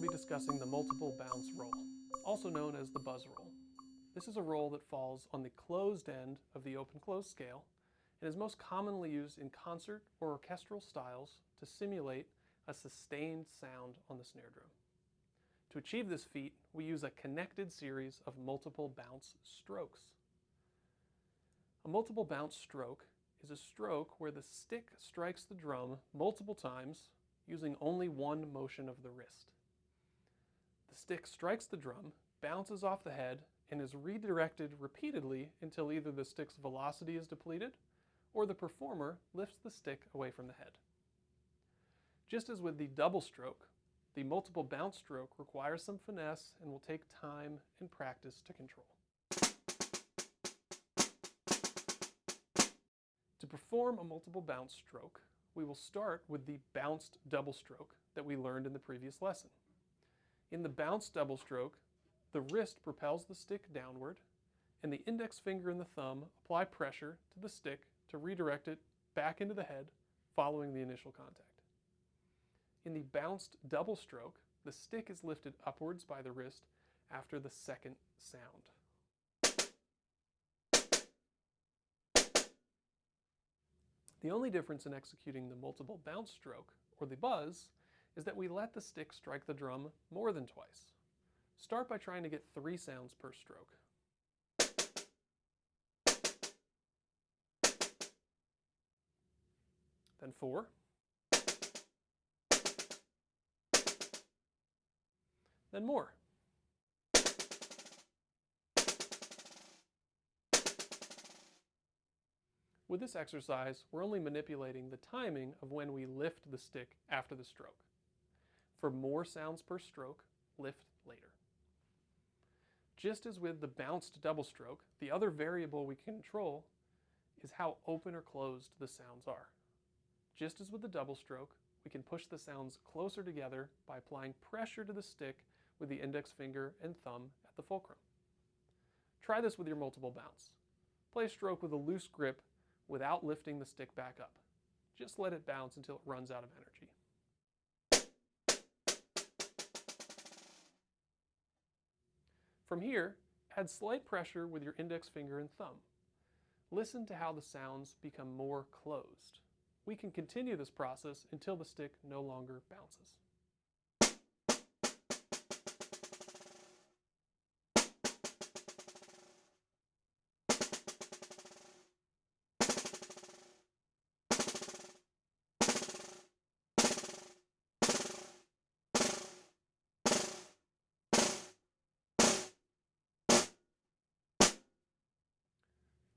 be discussing the multiple bounce roll, also known as the buzz roll. This is a roll that falls on the closed end of the open-close scale and is most commonly used in concert or orchestral styles to simulate a sustained sound on the snare drum. To achieve this feat, we use a connected series of multiple bounce strokes. A multiple bounce stroke is a stroke where the stick strikes the drum multiple times using only one motion of the wrist. The stick strikes the drum, bounces off the head, and is redirected repeatedly until either the stick's velocity is depleted or the performer lifts the stick away from the head. Just as with the double stroke, the multiple bounce stroke requires some finesse and will take time and practice to control. To perform a multiple bounce stroke, we will start with the bounced double stroke that we learned in the previous lesson. In the bounced double stroke, the wrist propels the stick downward, and the index finger and the thumb apply pressure to the stick to redirect it back into the head following the initial contact. In the bounced double stroke, the stick is lifted upwards by the wrist after the second sound. The only difference in executing the multiple bounce stroke, or the buzz, is that we let the stick strike the drum more than twice. Start by trying to get 3 sounds per stroke. Then 4. Then more. With this exercise, we're only manipulating the timing of when we lift the stick after the stroke. For more sounds per stroke, lift later. Just as with the bounced double stroke, the other variable we can control is how open or closed the sounds are. Just as with the double stroke, we can push the sounds closer together by applying pressure to the stick with the index finger and thumb at the fulcrum. Try this with your multiple bounce. Play a stroke with a loose grip without lifting the stick back up. Just let it bounce until it runs out of energy. From here, add slight pressure with your index finger and thumb. Listen to how the sounds become more closed. We can continue this process until the stick no longer bounces.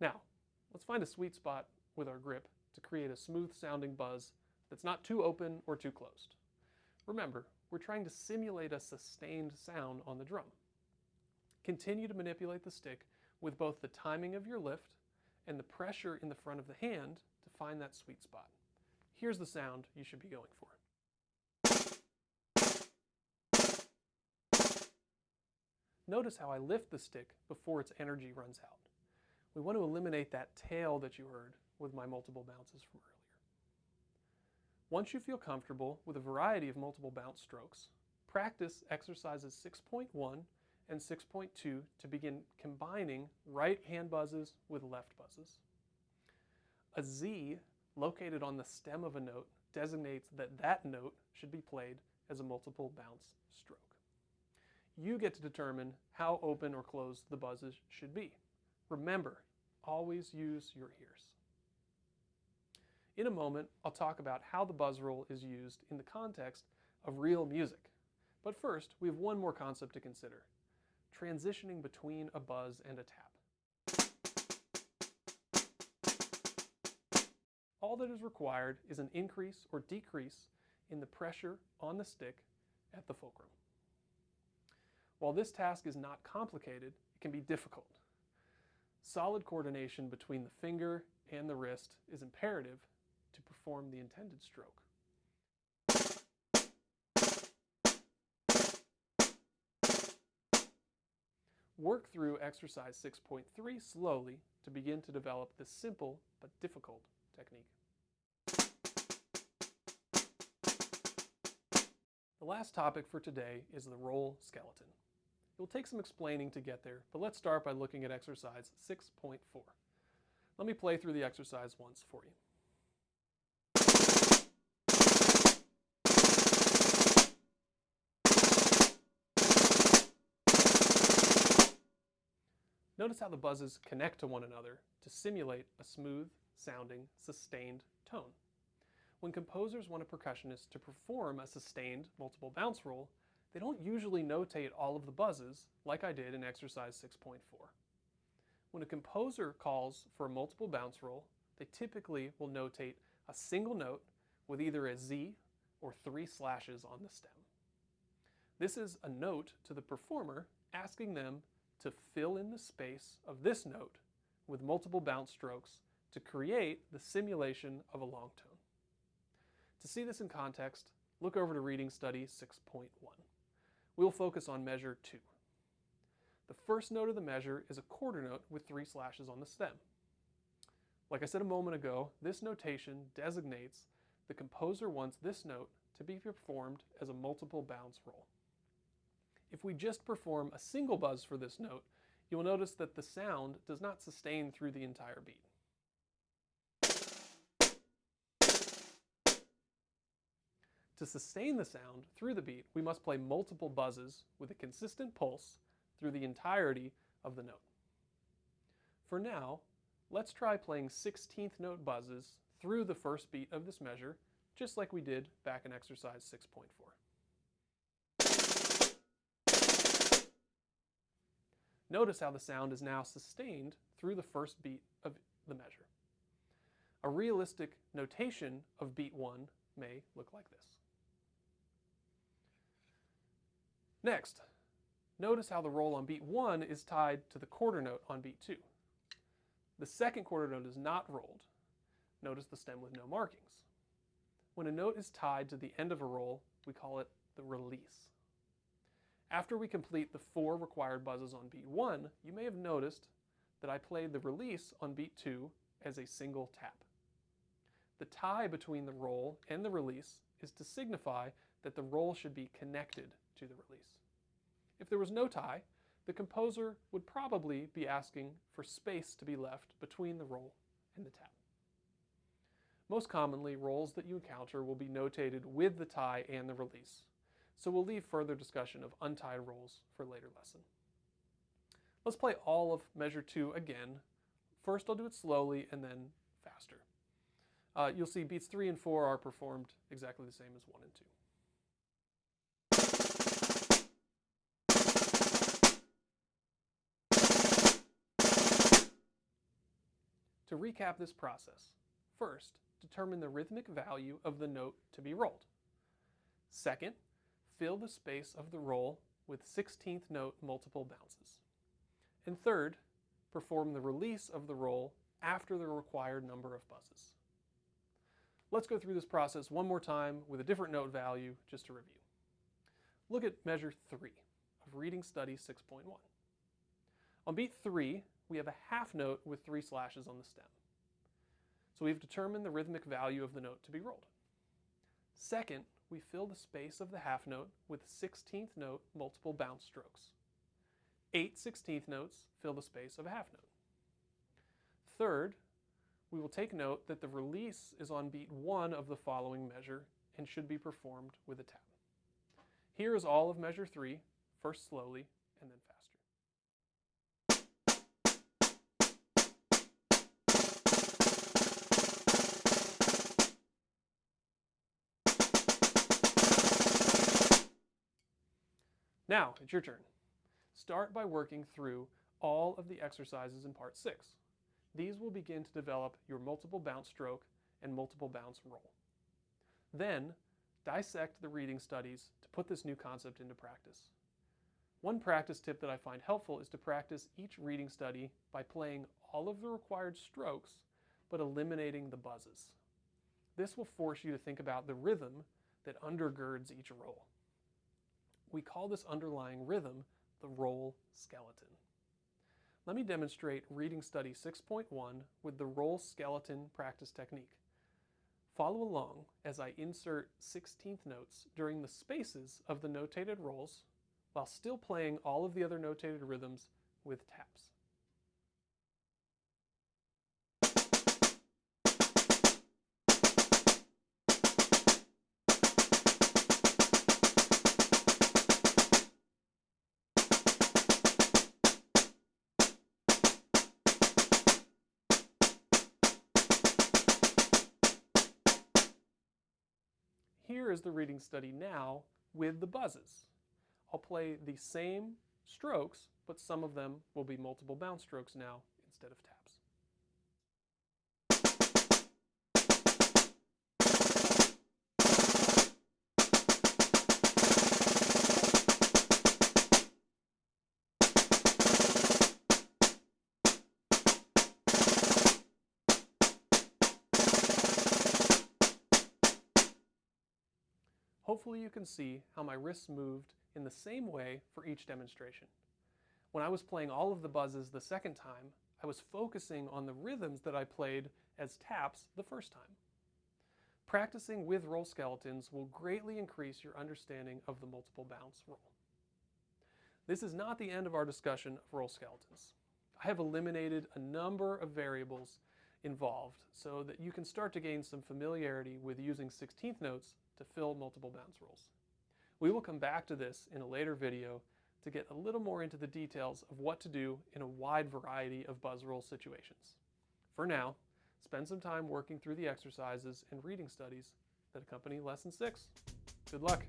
Now, let's find a sweet spot with our grip to create a smooth sounding buzz that's not too open or too closed. Remember, we're trying to simulate a sustained sound on the drum. Continue to manipulate the stick with both the timing of your lift and the pressure in the front of the hand to find that sweet spot. Here's the sound you should be going for. Notice how I lift the stick before its energy runs out. We want to eliminate that tail that you heard with my multiple bounces from earlier. Once you feel comfortable with a variety of multiple bounce strokes, practice exercises 6.1 and 6.2 to begin combining right hand buzzes with left buzzes. A Z located on the stem of a note designates that that note should be played as a multiple bounce stroke. You get to determine how open or closed the buzzes should be. Remember, always use your ears. In a moment, I'll talk about how the buzz roll is used in the context of real music. But first, we have one more concept to consider: transitioning between a buzz and a tap. All that is required is an increase or decrease in the pressure on the stick at the fulcrum. While this task is not complicated, it can be difficult. Solid coordination between the finger and the wrist is imperative to perform the intended stroke. Work through exercise 6.3 slowly to begin to develop this simple but difficult technique. The last topic for today is the roll skeleton. It will take some explaining to get there, but let's start by looking at exercise 6.4. Let me play through the exercise once for you. Notice how the buzzes connect to one another to simulate a smooth sounding, sustained tone. When composers want a percussionist to perform a sustained multiple bounce roll, they don't usually notate all of the buzzes like I did in exercise 6.4. When a composer calls for a multiple bounce roll, they typically will notate a single note with either a Z or 3 slashes on the stem. This is a note to the performer asking them to fill in the space of this note with multiple bounce strokes to create the simulation of a long tone. To see this in context, look over to Reading Study 6.1. We'll focus on measure 2. The first note of the measure is a quarter note with 3 slashes on the stem. Like I said a moment ago, this notation designates the composer wants this note to be performed as a multiple bounce roll. If we just perform a single buzz for this note, you'll notice that the sound does not sustain through the entire beat. To sustain the sound through the beat, we must play multiple buzzes with a consistent pulse through the entirety of the note. For now, let's try playing 16th note buzzes through the first beat of this measure, just like we did back in exercise 6.4. Notice how the sound is now sustained through the first beat of the measure. A realistic notation of beat 1 may look like this. Next, notice how the roll on beat 1 is tied to the quarter note on beat 2. The second quarter note is not rolled. Notice the stem with no markings. When a note is tied to the end of a roll, we call it the release. After we complete the 4 required buzzes on beat 1, you may have noticed that I played the release on beat 2 as a single tap. The tie between the roll and the release is to signify that the roll should be connected to the release. If there was no tie, the composer would probably be asking for space to be left between the roll and the tap. Most commonly, rolls that you encounter will be notated with the tie and the release, so we'll leave further discussion of untied rolls for a later lesson. Let's play all of measure 2 again. First I'll do it slowly and then faster. You'll see beats 3 and 4 are performed exactly the same as 1 and 2. To recap this process, first, determine the rhythmic value of the note to be rolled. Second, fill the space of the roll with 16th note multiple bounces. And third, perform the release of the roll after the required number of buzzes. Let's go through this process one more time with a different note value just to review. Look at measure 3 of Reading Study 6.1. On beat 3, we have a half note with 3 slashes on the stem. So we've determined the rhythmic value of the note to be rolled. Second, we fill the space of the half note with 16th note multiple bounce strokes. 8 16th notes fill the space of a half note. Third, we will take note that the release is on beat 1 of the following measure and should be performed with a tap. Here is all of measure 3, first slowly and then faster. Now, it's your turn. Start by working through all of the exercises in part 6. These will begin to develop your multiple bounce stroke and multiple bounce roll. Then, dissect the reading studies to put this new concept into practice. One practice tip that I find helpful is to practice each reading study by playing all of the required strokes, but eliminating the buzzes. This will force you to think about the rhythm that undergirds each roll. We call this underlying rhythm the roll skeleton. Let me demonstrate Reading Study 6.1 with the roll skeleton practice technique. Follow along as I insert 16th notes during the spaces of the notated rolls while still playing all of the other notated rhythms with taps. Here is the reading study now with the buzzes. I'll play the same strokes, but some of them will be multiple bounce strokes now instead of taps. Hopefully you can see how my wrists moved in the same way for each demonstration. When I was playing all of the buzzes the second time, I was focusing on the rhythms that I played as taps the first time. Practicing with roll skeletons will greatly increase your understanding of the multiple bounce roll. This is not the end of our discussion of roll skeletons. I have eliminated a number of variables involved so that you can start to gain some familiarity with using 16th notes to fill multiple bounce rolls. We will come back to this in a later video to get a little more into the details of what to do in a wide variety of buzz roll situations. For now, spend some time working through the exercises and reading studies that accompany Lesson 6. Good luck!